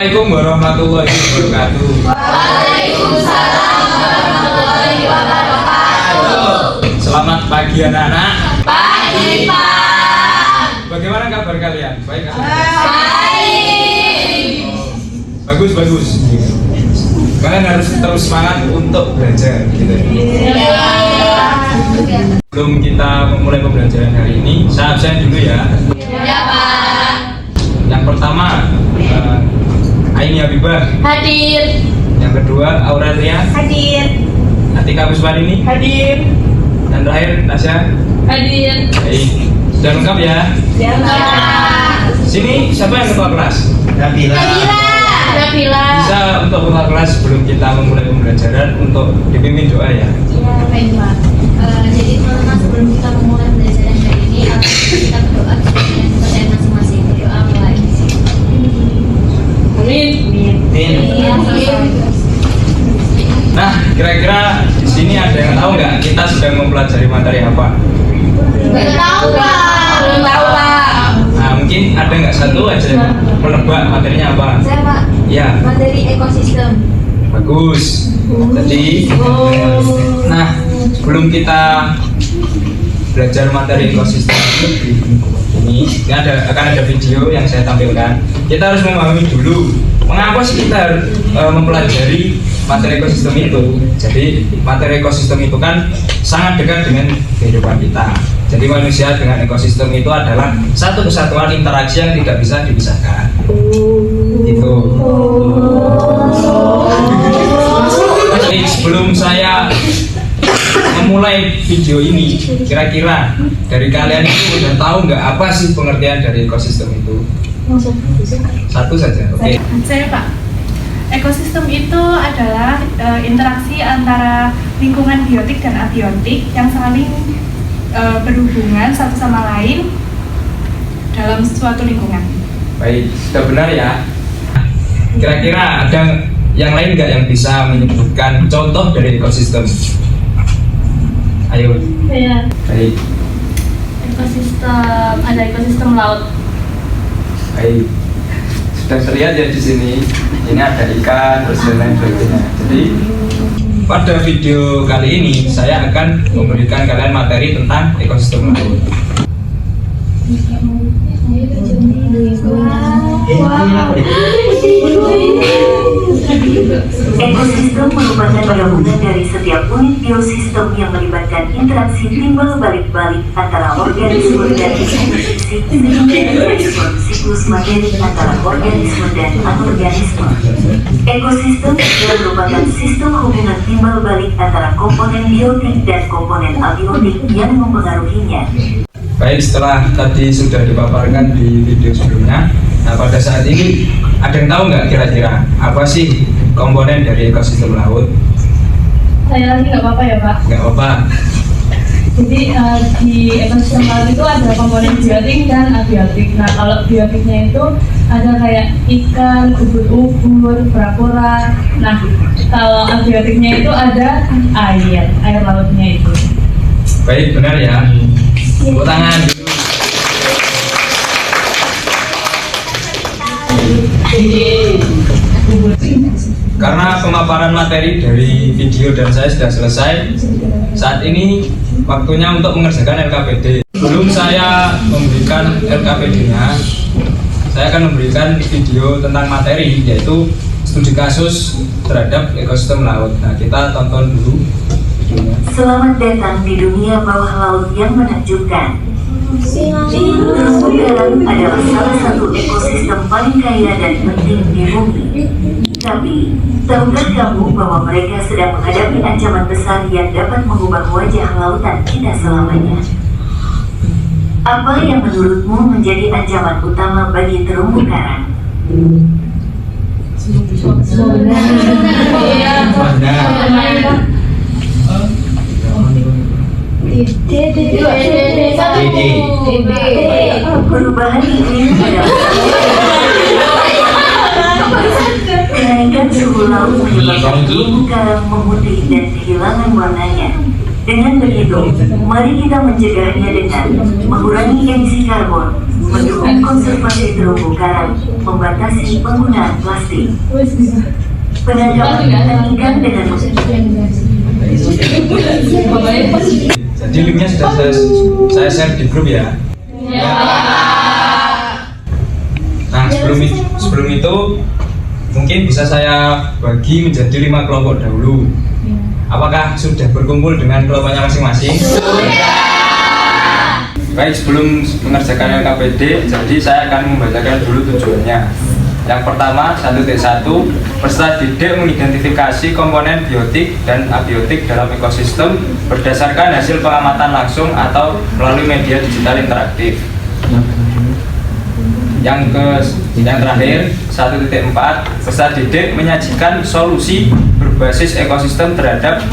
Assalamualaikum warahmatullahi wabarakatuh. Waalaikumsalam warahmatullahi wabarakatuh. Selamat pagi anak-anak. Pagi Pak. Bagaimana kabar kalian? Baik kan? Baik. Bagus bagus. Kalian harus terus semangat untuk belajar. Gitu. Sebelum kita memulai pembelajaran hari ini, saya absen dulu ya. Ya Pak. Yang pertama, Aini Habibah. Hadir. Yang kedua, Aurelia. Hadir. Atika Pusparini. Hadir. Dan terakhir, Tasya. Hadir. Baik, sudah lengkap ya? Ya Pak. Sini siapa yang ketua kelas? Nabila. Bisa untuk ketua kelas sebelum kita memulai pembelajaran untuk dipimpin doa ya. Ya, baik Pak. Jadi teman-teman sebelum kita memulai pembelajaran hari ini, kita berdoa dengan kepercayaan masing-masing. Doa mulai. Amin. Nah, kira-kira di sini ada yang tahu nggak kita sedang mempelajari materi apa? Belum tahu Pak. Belum tahu Pak. Nah, mungkin ada nggak satu aja yang menebak materinya apa? Saya Pak, Ya, materi ekosistem. bagus. Jadi, nah sebelum kita belajar materi ekosistem ini akan ada video yang saya tampilkan. Kita harus memahami dulu mengapa sih kita mempelajari materi ekosistem itu. Jadi materi ekosistem itu kan sangat dekat dengan kehidupan kita. Jadi manusia dengan ekosistem itu adalah satu kesatuan interaksi yang tidak bisa dipisahkan. Itu. Jadi sebelum saya memulai video ini, kira-kira dari kalian itu udah tahu nggak apa sih pengertian dari ekosistem itu? Satu saja, oke. Saya Pak, ekosistem itu adalah interaksi antara lingkungan biotik dan abiotik yang saling berhubungan satu sama lain dalam suatu lingkungan. Baik, sudah benar ya. Kira-kira ada yang lain nggak yang bisa menyebutkan contoh dari ekosistem? Ayo. Ya. Baik, Ekosistem, ada ekosistem laut. baik. Sudah terlihat ya di sini. Ini ada ikan, terus dan lain sebagainya. Jadi pada video kali ini saya akan memberikan kalian materi tentang ekosistem laut. Ekosistem merupakan gabungan dari setiap unit biosistem yang melibatkan interaksi timbal balik antara organisme dan institusi sehingga suatu siklus materi antara organisme dan anorganisme. Ekosistem juga merupakan sistem hubungan timbal balik antara komponen biotik dan komponen abiotik yang mempengaruhinya. Baik, setelah tadi sudah dipaparkan di video sebelumnya, nah pada saat ini ada yang tahu nggak kira-kira apa sih komponen dari ekosistem laut? Saya lagi nggak apa-apa ya Pak. Nggak apa-apa. Jadi di ekosistem laut itu ada komponen biotik dan abiotik. Nah kalau biotiknya itu ada kayak ikan, ubur-ubur, kura-kura. Nah kalau abiotiknya itu ada air lautnya itu. Baik, benar ya. Tepuk tangan dulu. Karena pemaparan materi dari video dan saya sudah selesai, saat ini waktunya untuk mengerjakan LKPD. Sebelum saya memberikan LKPD-nya, saya akan memberikan video tentang materi, yaitu studi kasus terhadap ekosistem laut. Nah, kita tonton dulu videonya. Selamat datang di dunia bawah laut yang menakjubkan. Terumbu karang adalah salah satu ekosistem paling kaya dan penting di bumi. Tapi, tahukah kamu bahwa mereka sedang menghadapi ancaman besar yang dapat mengubah wajah lautan kita selamanya? Apa yang menurutmu menjadi ancaman utama bagi terumbu karang? Perubahan iklim adalah kenaikan suhu laut menyebabkan terumbu karang memutih dan kehilangan warnanya. Dengan begitu, mari kita mencegahnya dengan mengurangi emisi karbon, mendukung konservasi terumbu karang, membatasi penggunaan plastik. Penangkapan ikan dengan Jadi linknya sudah saya share di grup ya. Nah sebelum itu mungkin bisa saya bagi menjadi 5 kelompok dahulu. Apakah sudah berkumpul dengan kelompoknya masing-masing? Baik, sebelum mengerjakan LKPD, jadi saya akan membacakan dulu tujuannya. Yang pertama, 1.1, peserta didik mengidentifikasi komponen biotik dan abiotik dalam ekosistem berdasarkan hasil pengamatan langsung atau melalui media digital interaktif. Yang terakhir, 1.4, peserta didik menyajikan solusi berbasis ekosistem terhadap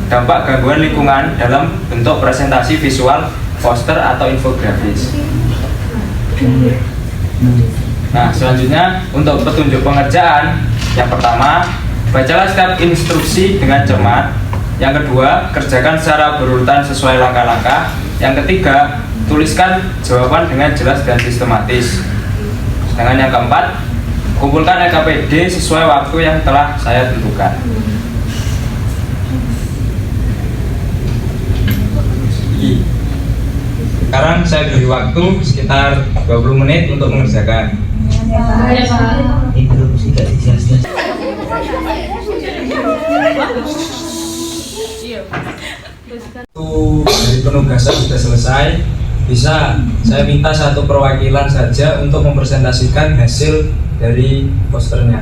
dampak gangguan lingkungan dalam bentuk presentasi visual, poster atau infografis. Nah, selanjutnya untuk petunjuk pengerjaan, yang pertama, bacalah setiap instruksi dengan cermat. Yang kedua, kerjakan secara berurutan sesuai langkah-langkah. Yang ketiga, tuliskan jawaban dengan jelas dan sistematis. Sedangkan yang keempat, kumpulkan LKPD sesuai waktu yang telah saya tentukan. Sekarang saya beri waktu sekitar 20 menit untuk mengerjakan. Interupsi gak dijelaskan. Dari penugasan sudah selesai. Bisa saya minta satu perwakilan saja untuk mempresentasikan hasil dari posternya.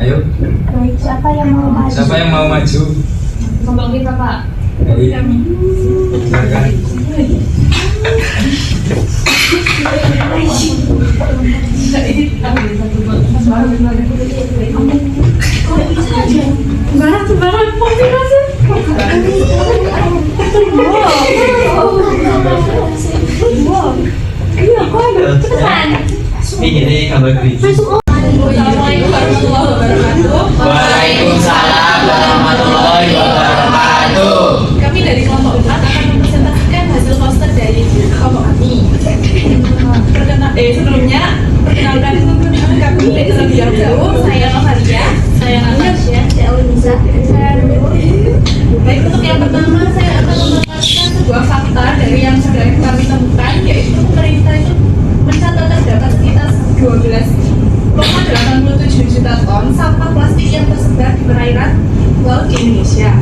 Ayo. Siapa yang mau maju? Siapa yang mau maju? Kelompok kita, Pak. Baik. Silakan. Ini jadi kabar kritis. Assalamualaikum warahmatullahi wabarakatuh. Waalaikumsalam warahmatullahi wabarakatuh. Kami dari kelompok 4 akan mempresentasikan hasil poster dari kelompok kami. Sebelumnya, perkenalkan kami terlebih dahulu. Saya Novaria, saya Natasha, saya Ulisa, saya Nurul. Baik, untuk yang pertama saya akan mengatakan sebuah fakta dari yang sudah kami temukan, yaitu pemerintah itu mencatat terdapat sekitar 12,87 juta ton sampah plastik yang tersebar di perairan laut di Indonesia.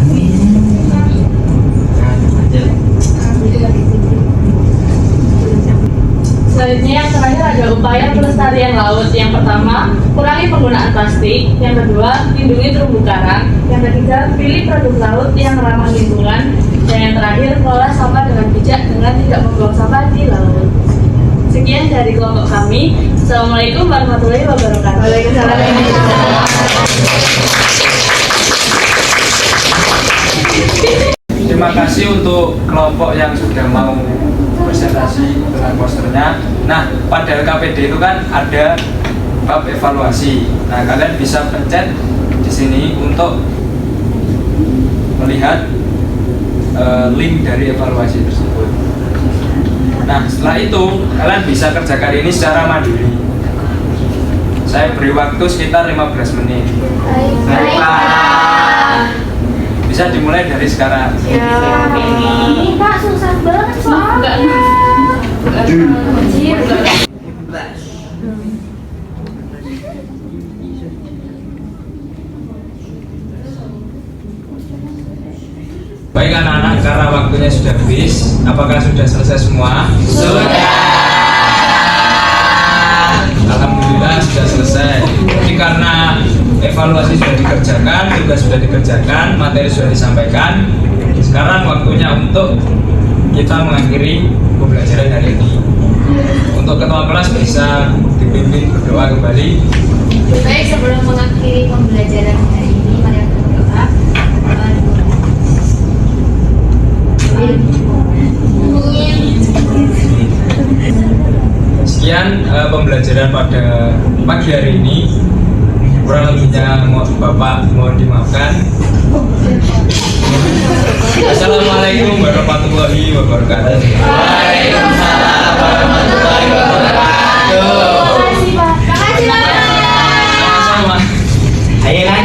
Selanjutnya yang terakhir ada upaya pelestarian laut. Yang pertama, kurangi penggunaan plastik. Yang kedua, lindungi terumbu karang. Yang ketiga, pilih produk laut yang ramah lingkungan. Dan yang terakhir, kelola sampah dengan bijak dengan tidak membuang sampah di laut. Sekian dari kelompok kami. Assalamualaikum warahmatullahi wabarakatuh. Waalaikumsalam. Terima kasih untuk kelompok yang sudah mau presentasi dengan posternya. Nah, pada LKPD itu kan ada bab evaluasi. Nah, kalian bisa pencet di sini untuk melihat link dari evaluasi tersebut. Nah, setelah itu kalian bisa kerjakan ini secara mandiri. Saya beri waktu sekitar 15 menit. Baik, Pak. Bisa dimulai dari sekarang. Ini Pak susah banget soalnya. Baik anak-anak, karena waktunya sudah habis, apakah sudah selesai semua? Sudah. Alhamdulillah sudah selesai. Jadi karena evaluasi sudah dikerjakan, tugas sudah dikerjakan, materi sudah disampaikan, sekarang waktunya untuk kita mengakhiri pembelajaran hari ini. Untuk ketua kelas bisa dipimpin berdoa kembali. Baik, sebelum mengakhiri pembelajaran hari ini, mari kita berdoa. Sekian pembelajaran pada pagi hari ini. Kurang lebihnya Bapak mohon dimaafkan. wabarakatuh. Waalaikumsalam warahmatullahi wabarakatuh. Makasih Pak. Makasih Pak. Sama-sama. Ayo lanjut.